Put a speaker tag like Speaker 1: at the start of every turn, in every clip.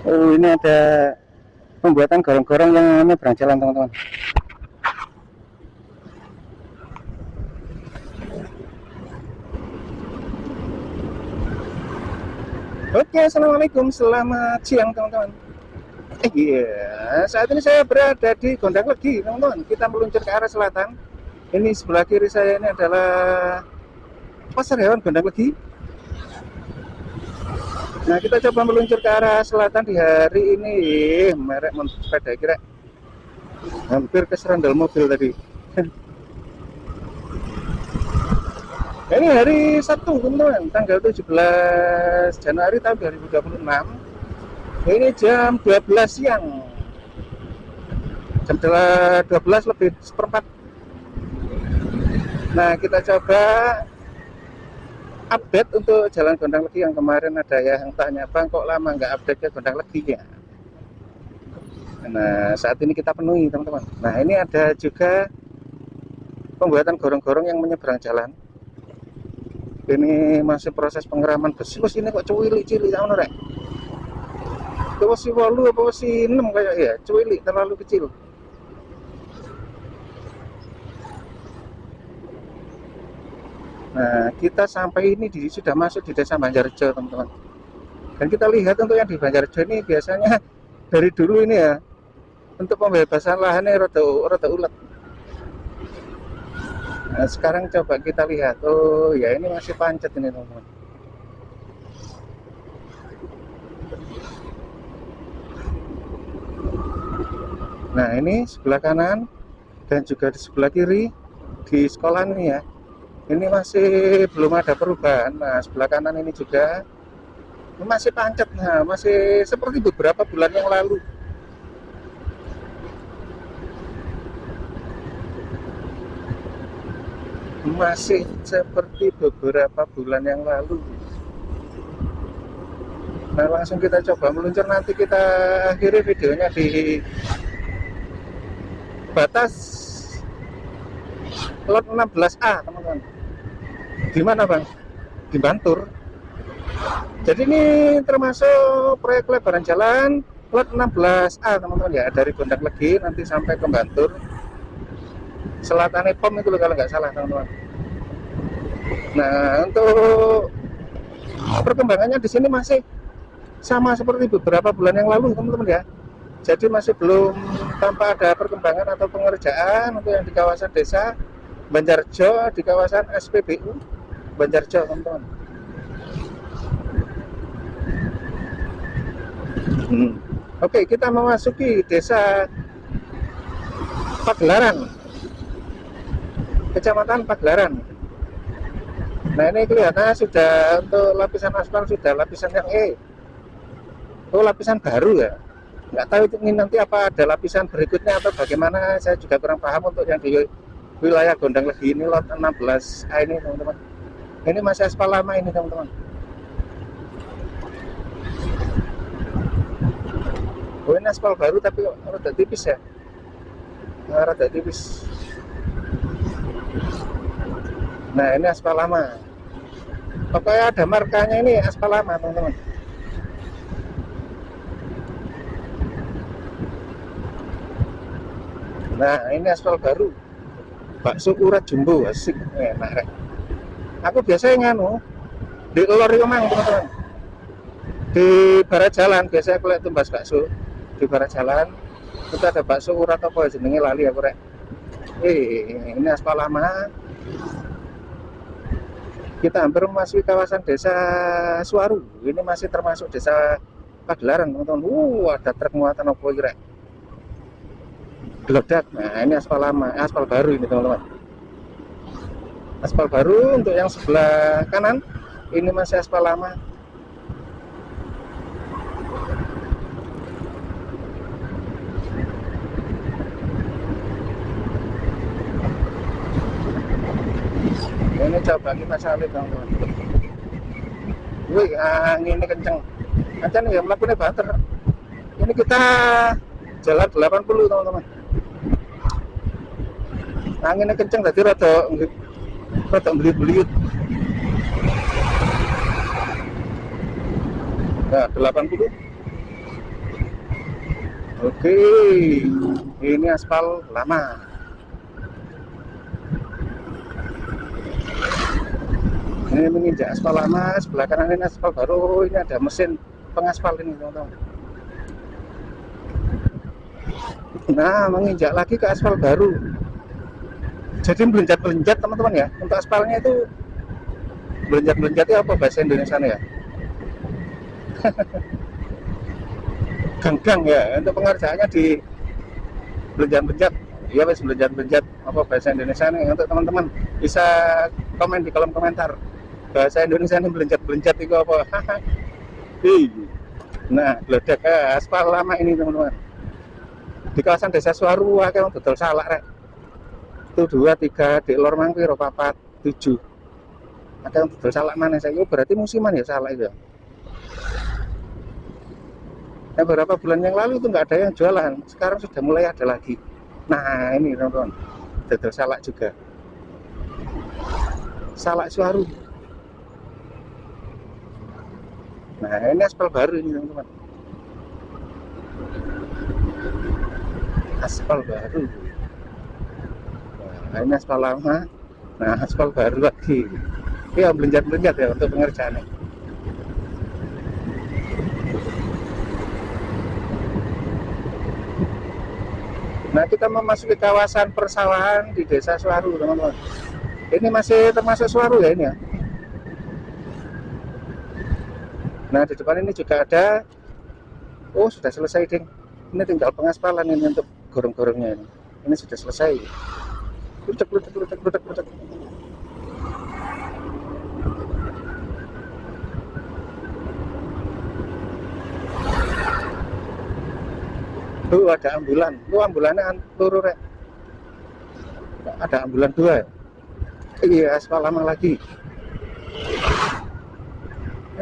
Speaker 1: Oh, ini ada pembuatan gorong-gorong yang nyebrang jalan, teman-teman. Oke, assalamualaikum, selamat siang, teman-teman. Iya, saat ini saya berada di Gondang Legi, teman-teman. Kita meluncur ke arah selatan. Ini sebelah kiri saya ini adalah Pasar Hewan Gondang Legi. Nah, kita coba meluncur ke arah selatan di hari ini. Merek sepeda kira hampir keserandal mobil tadi. Ini hari Sabtu, teman-teman, tanggal 17 Januari tahun 2026. Ini jam 12 siang. Jam 12 lebih seperempat. Nah, kita coba update untuk jalan Gondang Legi yang kemarin ada yang tanya, Bang, kok lama nggak update ke Gondang Legi ya? Nah, saat ini kita penuhi, teman-teman. Nah, ini ada juga pembuatan gorong-gorong yang menyeberang jalan. Ini masih proses pengeraman besi. Bos ini kok cuwilik-cilik sama rek. Itu besi 8 apa besi 6 kayak ya, cuwilik terlalu kecil. Nah, kita sampai ini sudah masuk di Desa Banjarjo, teman-teman. Dan kita lihat untuk yang di Banjarjo ini biasanya dari dulu ini ya, untuk pembebasan lahannya rada ulet. Nah, sekarang coba kita lihat. Oh ya, ini masih pancet ini, teman-teman. Nah, ini sebelah kanan dan juga di sebelah kiri di sekolah ini ya. Ini masih belum ada perubahan. Nah, sebelah kanan ini juga masih pancet. Nah, masih seperti beberapa bulan yang lalu. Masih seperti beberapa bulan yang lalu. Nah, langsung kita coba meluncur. Nanti kita akhiri videonya di batas lot 16A, teman-teman. Di mana, Bang? Di Bantur. Jadi ini termasuk proyek lebaran jalan lot 16A, teman-teman ya, dari Gondang Legi nanti sampai ke Bantur. Selatan POM itu kalau nggak salah, teman-teman. Nah, untuk perkembangannya di sini masih sama seperti beberapa bulan yang lalu, teman-teman ya. Jadi masih belum tampak ada perkembangan atau pengerjaan untuk yang di kawasan desa Banjarjo, di kawasan SPBU Banjarjo, teman-teman. Oke, kita memasuki desa Pagelaran, Kecamatan Pagelaran. Nah, ini kelihatannya sudah untuk lapisan aspal sudah lapisan yang oh, lapisan baru ya. Nggak tahu ini nanti apa ada lapisan berikutnya atau bagaimana, saya juga kurang paham untuk yang di wilayah Gondang Legi ini lot 16A ini, teman-teman. Ini masih aspal lama ini, teman-teman. Oh, ini aspal baru tapi rada tipis ya. Rada tipis. Nah, ini aspal lama. Pokoknya ada markanya ini aspal lama, teman-teman. Nah, ini aspal baru. Bakso urat jumbo, asik, enak rek. Aku biasanya nganu di lori Kemang, teman-teman. Di barat jalan biasanya aku lihat tumbas bakso di barat jalan. Itu ada bakso urat apa jenenge lali aku rek. Ini aspal lama. Kita hampir memasuki kawasan desa Suwaru. Ini masih termasuk desa Pagelaran, teman-teman. Ada truk muatan apa iki rek. Geledak. Nah, ini aspal lama, aspal baru ini, teman-teman. Aspal baru untuk yang sebelah kanan ini masih aspal lama. Ini coba kita salib, teman-teman. Wih, anginnya kenceng. Acan ya melakukannya banter. Ini kita jalan 80, teman-teman. Anginnya kenceng tadi rada beliut-beliut. Nah, 80. Oke, ini aspal lama. Ini menginjak aspal lama, sebelah kanan ini aspal baru. Ini ada mesin pengaspal ini, teman-teman. Nah, menginjak lagi ke aspal baru. Jadi belenjat-belenjat, teman-teman ya. Untuk aspalnya itu belenjat-belenjat itu apa bahasa Indonesia ya? Gang-gang ya. Untuk pengerjaannya di belenjat-belenjat. Iya, wes belenjat-belenjat. Apa bahasa Indonesia nih? Untuk teman-teman bisa komen di kolom komentar. Bahasa Indonesia ini belenjat-belenjat itu apa? Nah, geledak aspal lama ini, teman-teman. Di kawasan Desa Suwaru akeh wong dodol salak rek. 1 2 3 di lor mang piro 4 7. Akeh wong dodol salak maneh saiki berarti musiman ya salak itu. Ya, beberapa bulan yang lalu itu nggak ada yang jualan, sekarang sudah mulai ada lagi. Nah, ini teman-teman, dodol salak juga. Salak Suwaru. Nah, ini aspal baru ini, teman-teman. Aspal baru. Nah, ini aspal lama. Nah, aspal baru lagi. Ya, belenjat-belenjat ya untuk pengerjaannya. Nah, kita memasuki kawasan persawahan di Desa Suwaru, teman-teman. Ini masih termasuk Suwaru ya ini ya. Nah, di depan ini juga ada. Oh, sudah selesai, ding. Ini tinggal pengaspalan ini untuk gorong-gorongnya ini. Ini sudah selesai. Lutek. Tuh ada ambulan. Tuh ambulannya turu rek. Ada ambulan 2. Iya, aspal lama lagi.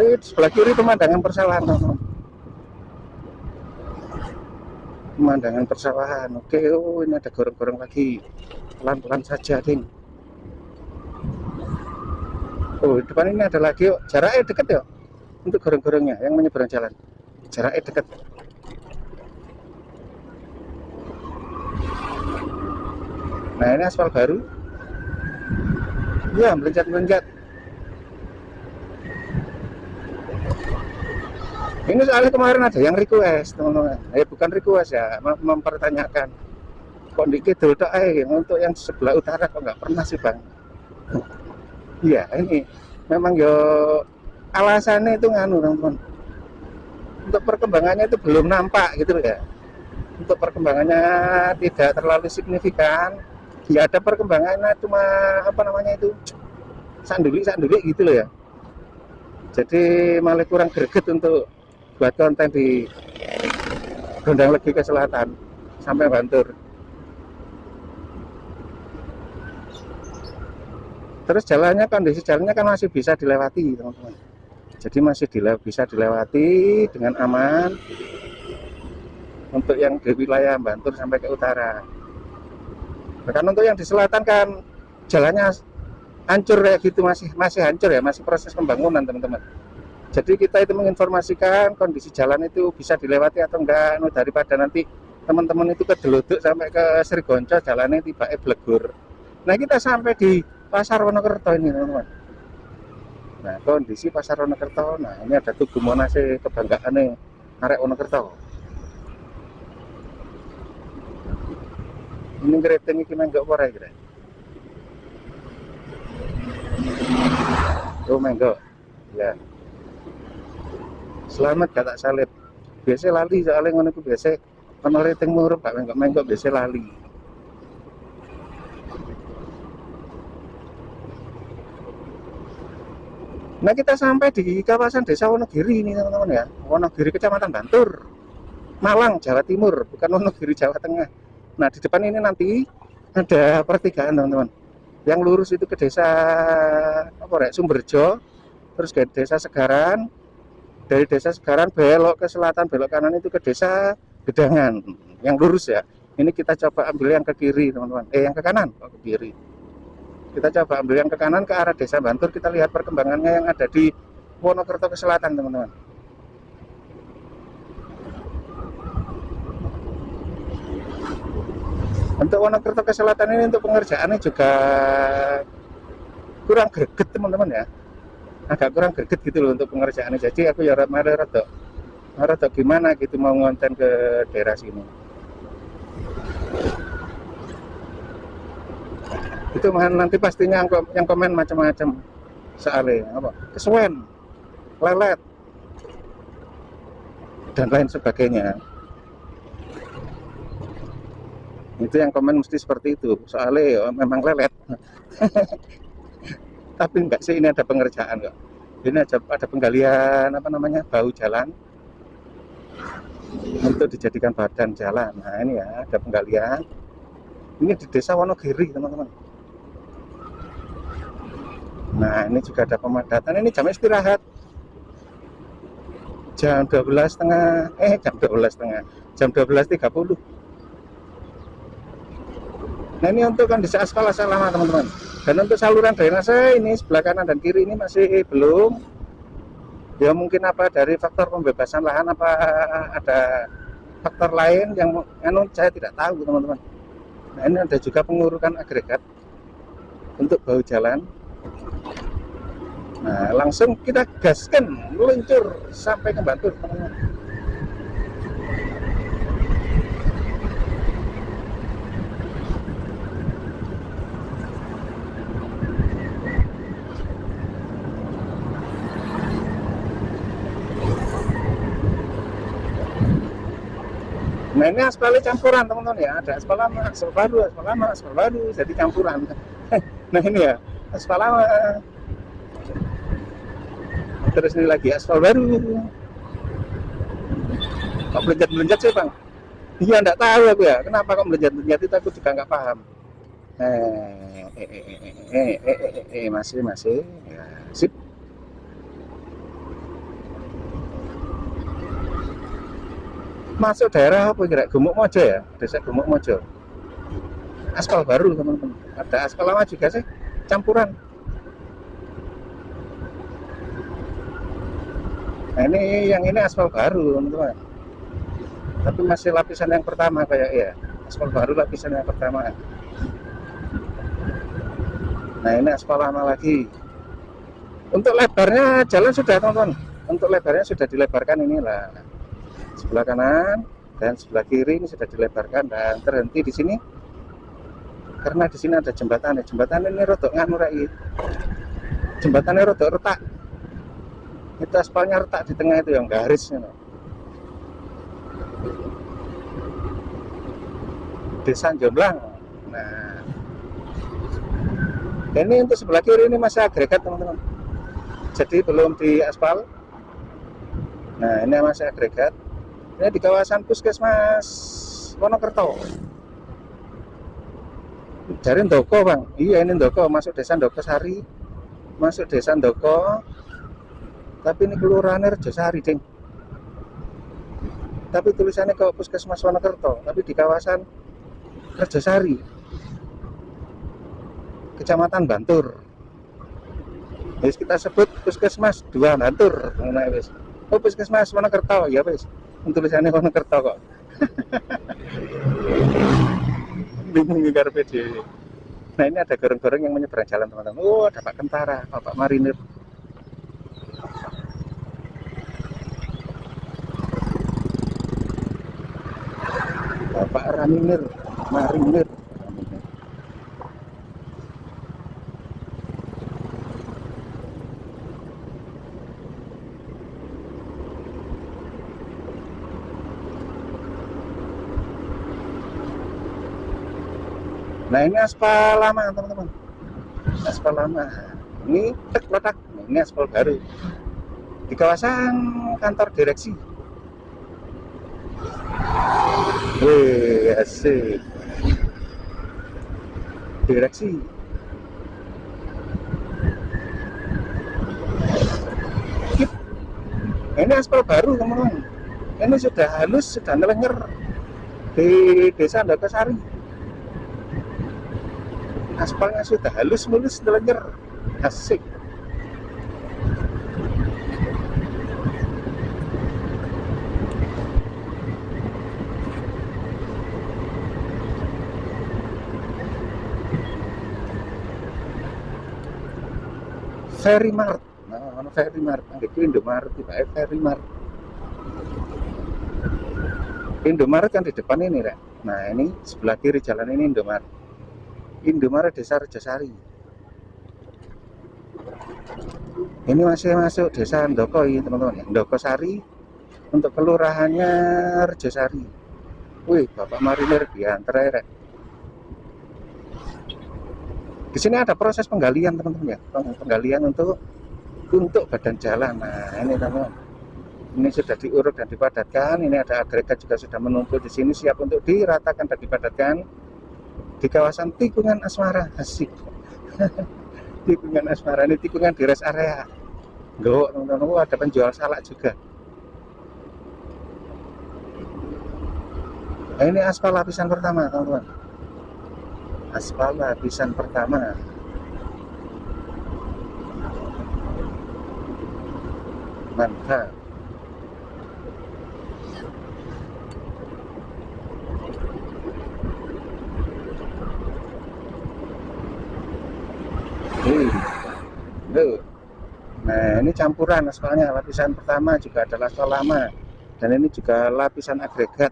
Speaker 1: Sebelah kiri pemandangan persawahan, teman-teman. Pemandangan persawahan. Oke, oh ini ada gorong-gorong lagi. Pelan-pelan saja, ding. Oh, depan ini ada lagi. Oh, jaraknya deket ya untuk gorong-gorongnya yang menyeberang jalan. Jaraknya deket. Nah, ini aspal baru. Ya, melenjat-melenjat. Ini soalnya kemarin ada yang request, teman-teman. Bukan request ya, mempertanyakan. Kok dikit dulu untuk yang sebelah utara kok nggak pernah sih, Bang? Iya, ini memang yo alasannya itu nganu, teman-teman. Untuk perkembangannya itu belum nampak gitu ya. Untuk perkembangannya tidak terlalu signifikan. Ya ada perkembangannya cuma apa namanya itu sanduli gitu loh ya. Jadi malah kurang greget untuk buat konten di Gondang Legi ke selatan sampai Bantur. Terus jalannya, kondisi jalannya kan masih bisa dilewati, teman-teman. Jadi masih bisa dilewati dengan aman untuk yang di wilayah Bantur sampai ke utara. Bahkan untuk yang di selatan kan jalannya hancur kayak gitu, masih hancur ya, masih proses pembangunan, teman-teman. Jadi kita itu menginformasikan kondisi jalan itu bisa dilewati atau enggak, daripada nanti teman-teman itu kedeluduk sampai ke Srigonco jalannya tiba-tiba blegur. Nah, kita sampai di Pasar Wonokerto ini, teman-teman. Nah, kondisi Pasar Wonokerto. Nah, ini ada Tugu Monas kebanggaan nih arek Wonokerto. Ini keriting iki menggok apa kira? Oh, menggok. Ya. Selamat gak tak salib. Biasa lali soalnya ngono iku biasa ana rating murup gak menggok biasa lali. Nah, kita sampai di kawasan Desa Wonogiri ini, teman-teman ya. Wonogiri, Kecamatan Bantur, Malang, Jawa Timur, bukan Wonogiri, Jawa Tengah. Nah, di depan ini nanti ada pertigaan, teman-teman. Yang lurus itu ke Desa apa ya, Sumberjo, terus ke Desa Segaran. Dari Desa Segaran belok ke selatan, belok kanan itu ke Desa Gedangan. Yang lurus ya. Ini kita coba ambil yang ke kiri, teman-teman. Yang ke kanan, ke kiri. Kita coba ambil yang ke kanan ke arah Desa Bantur, kita lihat perkembangannya yang ada di Wonokerto ke selatan, teman-teman. Untuk Wonokerto ke selatan ini untuk pengerjaannya juga kurang greget teman-teman ya, agak kurang greget gitu loh untuk pengerjaannya. Jadi aku ya rada gimana gitu mau ngonten ke daerah sini. Itu nanti pastinya yang komen macam-macam soalnya apa kesuwen, lelet dan lain sebagainya. Itu yang komen mesti seperti itu soalnya memang lelet. Tapi enggak sih, ini ada pengerjaan kok. Ini ada penggalian apa namanya bahu jalan untuk dijadikan badan jalan. Nah ini ya ada penggalian. Ini di desa Wonogiri teman-teman. Nah ini juga ada pemadatan. Ini jam istirahat jam 12.30 jam 12.30 jam 12.30. Nah ini untuk kondisi aspal lama teman-teman. Dan untuk saluran drainase ini sebelah kanan dan kiri ini masih belum. Ya mungkin apa dari faktor pembebasan lahan, apa ada faktor lain yang saya tidak tahu teman-teman. Nah ini ada juga pengurukan agregat untuk bahu jalan. Nah langsung kita gaskan meluncur sampai ke Bantul teman-teman. Nah ini aspalnya campuran teman-teman ya, ada aspal lama, aspal baru, jadi campuran. Nah ini ya aspal lama, terus ini lagi aspal baru. Kok melejat sih bang? Iya enggak tahu aku ya, kenapa kok melejat itu aku juga nggak paham. Masih ya, sip. Masuk daerah apa kira? Gumuk Mojo ya, desa Gumuk Mojo. Aspal baru teman-teman, ada aspal lama juga sih, campuran. Nah ini yang ini aspal baru teman-teman, tapi masih lapisan yang pertama kayak ya, aspal baru lapisan yang pertama. Nah ini aspal lama lagi. Untuk lebarnya jalan sudah teman-teman, untuk lebarnya sudah dilebarkan inilah. Sebelah kanan dan sebelah kiri ini sudah dilebarkan dan terhenti di sini karena di sini ada jembatan. Jembatan ini rotok nganu rai, jembatannya rotok retak. Itu aspalnya retak di tengah itu yang garisnya. Desa Jomblang. Nah, ini untuk sebelah kiri ini masih agregat teman-teman. Jadi belum di aspal. Nah ini masih agregat. Ini di kawasan Puskesmas Wonokerto. Dari Ndoko bang, iya ini Ndoko, masuk desa Ndoko Sari, masuk desa Ndoko. Tapi ini kelurahannya Rejosari ding. Tapi tulisannya ke Puskesmas Wonokerto, tapi di kawasan Rejosari, Kecamatan Bantur. Wis kita sebut Puskesmas 2 Bantur. Nah, wis. Oh Puskesmas Wonokerto, ya wis. Tulisannya Wonokerto kok. Bingung karepe dhewe. Nah ini ada goreng-goreng yang menyeberang jalan teman-teman. Oh ada Pak Kentara, Pak Marinir. Bapak Marinir. Nah ini aspal lama teman-teman, aspal lama. Ini letak, ini aspal baru di kawasan kantor direksi. Wih asik, direksi. Ini aspal baru teman-teman. Ini sudah halus, sudah nelenger di desa Ndokosari. Aspalnya sudah halus mulus nelenger, asik. Ferry Mart. Nah, ono Ferry Mart, itu Indomaret tiba Ferry Mart. Indomaret kan di depan ini, Rek. Nah, ini sebelah kiri jalan ini Indomaret. Indomaret Desa Rejosari. Ini masih masuk Desa Ndokoi, teman-teman. Ndokosari untuk kelurahannya Rejosari. Wih, Bapak Marinir diantar, Rek. Di sini ada proses penggalian, teman-teman ya. Penggalian untuk badan jalan. Nah, ini teman-teman. Ini sudah diuruk dan dipadatkan. Ini ada agregat juga sudah menumpuk di sini siap untuk diratakan dan dipadatkan di kawasan tikungan asmara. Asik. Tikungan asmara ini tikungan di rest area. Gak, teman-teman, ada penjual salak juga. Nah, ini aspal lapisan pertama, teman-teman. Aspal lapisan pertama. Mantap. Nah, ini campuran aspalnya. Lapisan pertama juga adalah aspal lama, dan ini juga lapisan agregat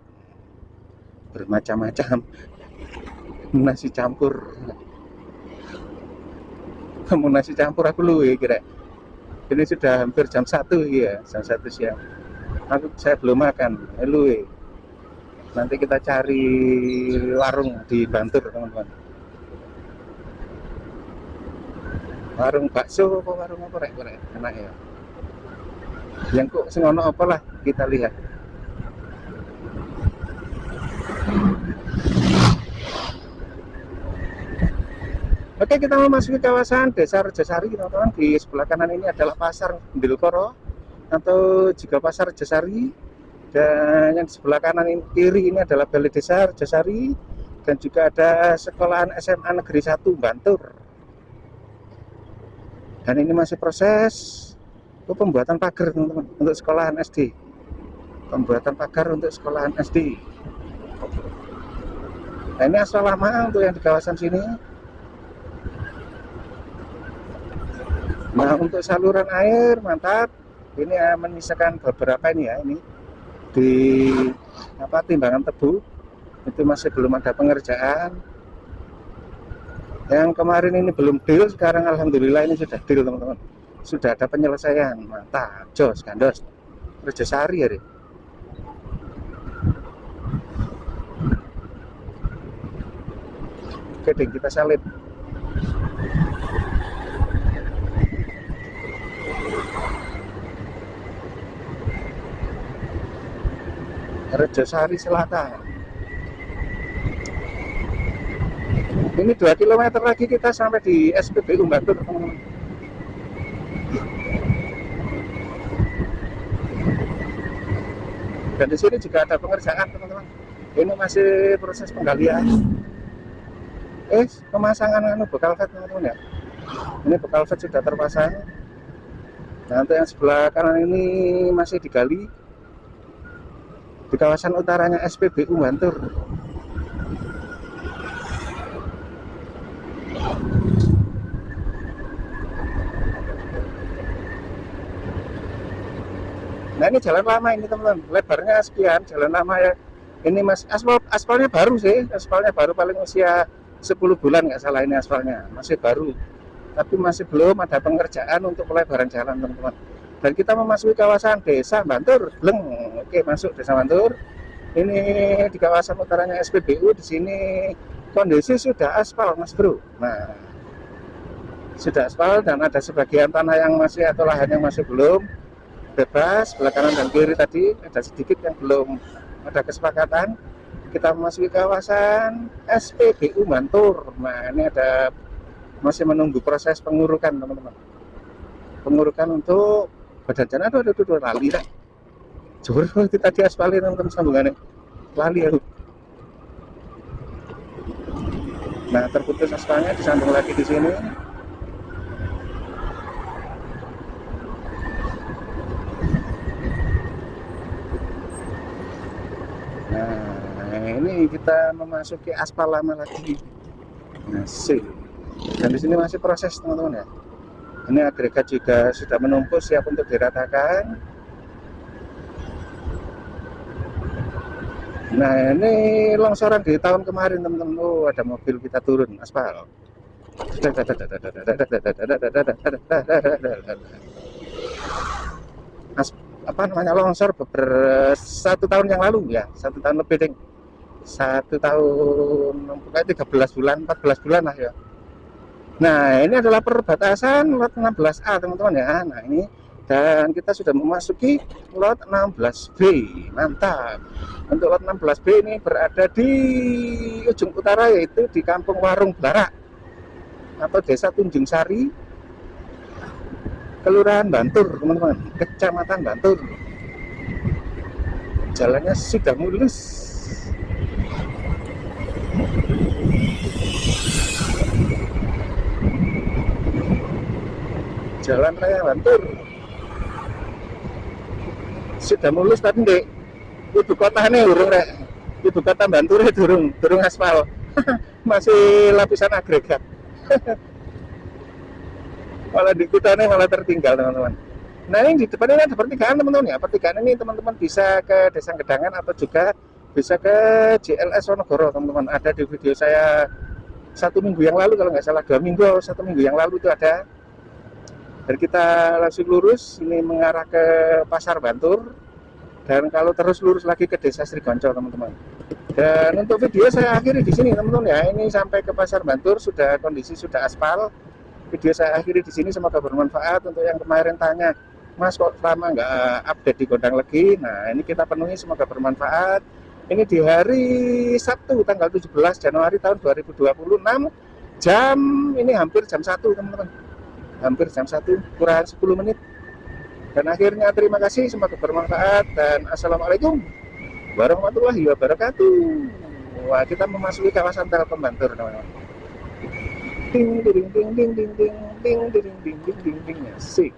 Speaker 1: bermacam-macam. Nasi campur. Kamu nasi campur aku lu ya kira. Ini sudah hampir jam 1 ya, jam 1 siang. Saya belum makan. Lu ya. Nanti kita cari warung di Bantur, teman-teman. Warung bakso apa warung apa rek enak ya. Yang kok sing ono apa lah kita lihat. Oke, kita memasuki kawasan Desa Rejosari, teman-teman. Di sebelah kanan ini adalah pasar Ndilkoro atau juga pasar Rejosari, dan yang di sebelah kanan ini, kiri ini adalah Balai Desa Rejosari, dan juga ada sekolahan SMA Negeri 1 Bantur. Dan ini masih proses pembuatan pagar, teman-teman, untuk sekolahan SD. Pembuatan pagar untuk sekolahan SD. Nah, ini aspal lama untuk yang di kawasan sini. Nah, untuk saluran air mantap. Ini menyisakan beberapa ini ya, ini di timbangan tebu. Itu masih belum ada pengerjaan. Yang kemarin ini belum deal, sekarang alhamdulillah ini sudah deal, teman-teman. Sudah ada penyelesaian. Mantap, jos, gandos. Rejosari ya, Oke deh, kita salib. Rejosari Selatan. Ini 2 km lagi kita sampai di SPBU Bantur, teman-teman. Dan di sini juga ada pengerjaan, teman-teman. Ini masih proses penggalian. Pemasangan bekal vet, teman-teman ya. Ini bekal vet sudah terpasang. Nah, untuk yang sebelah kanan ini masih digali di kawasan utaranya SPBU Bantur. Nah, ini jalan lama ini, teman-teman. Lebarnya sekian, jalan lama ya. Ini aspalnya baru sih. Aspalnya baru, paling usia 10 bulan nggak salah ini aspalnya. Masih baru. Tapi masih belum ada pengerjaan untuk pelebaran jalan, teman-teman. Dan kita memasuki kawasan Desa Bantur. Bleng. Oke, masuk Desa Bantur. Ini di kawasan utaranya SPBU. Di sini kondisi sudah aspal, Mas Bro. Nah, sudah aspal, dan ada sebagian tanah yang masih atau lahan yang masih belum bebas. Sebelah kanan dan kiri tadi ada sedikit yang belum ada kesepakatan. Kita memasuki kawasan SPBU Bantur. Nah, ini ada masih menunggu proses pengurukan, teman-teman. Pengurukan untuk badan jalan. Aduh, lali lah. Jujur kita di aspalin, teman-teman, sambungannya lali ya. Nah, terputus aspalnya, disambung lagi di sini. Nah, ini kita memasuki aspal lama lagi. Masih. Dan di sini masih proses, teman-teman ya. Ini agregat juga sudah menumpuk siap untuk diratakan. Nah, ini longsoran di tahun kemarin teman-teman. Oh, ada mobil kita turun aspal. Apa namanya, longsor beberapa 1 tahun yang lalu ya, 1 tahun lebih deh, 1 tahun pokoknya 13 bulan 14 bulan lah ya. Nah, ini adalah perbatasan lot 16A teman-teman ya. Nah, ini dan kita sudah memasuki lot 16B. Mantap. Untuk lot 16B ini berada di ujung utara, yaitu di Kampung Warung Barak atau Desa Tunjung Sari, Kelurahan Bantur teman-teman, Kecamatan Bantur. Jalannya sudah mulus. Jalan Raya Bantur sudah mulus, tapi dek ibu kota ini urung rek. Ibu kota Bantur durung aspal. Masih lapisan agregat. Malah di kota ini malah tertinggal teman-teman. Nah, ini di depan ini ada pertigaan teman-teman ya. Pertigaan ini teman-teman bisa ke Desa Gedangan atau juga bisa ke JLS Wonogoro teman-teman. Ada di video saya 1 minggu yang lalu, kalau nggak salah 2 minggu atau 1 minggu yang lalu itu ada. Dan kita langsung lurus ini mengarah ke Pasar Bantur, dan kalau terus lurus lagi ke Desa Srigonco teman-teman. Dan untuk video saya akhiri di sini teman-teman ya. Ini sampai ke Pasar Bantur sudah kondisi sudah aspal. Video saya akhiri di sini, semoga bermanfaat. Untuk yang kemarin tanya, Mas kok lama nggak update di Gondang Legi, nah ini kita penuhi, semoga bermanfaat. Ini di hari Sabtu tanggal 17 Januari tahun 2026, jam ini hampir jam 1 teman-teman, hampir jam 1 kurang 10 menit. Dan akhirnya terima kasih, semoga bermanfaat, dan assalamualaikum warahmatullahi wabarakatuh. Wah, kita memasuki kawasan Telkom Bantur teman-teman. Ding ding ding ding ding ding ding ding ding ding ding ding, asik.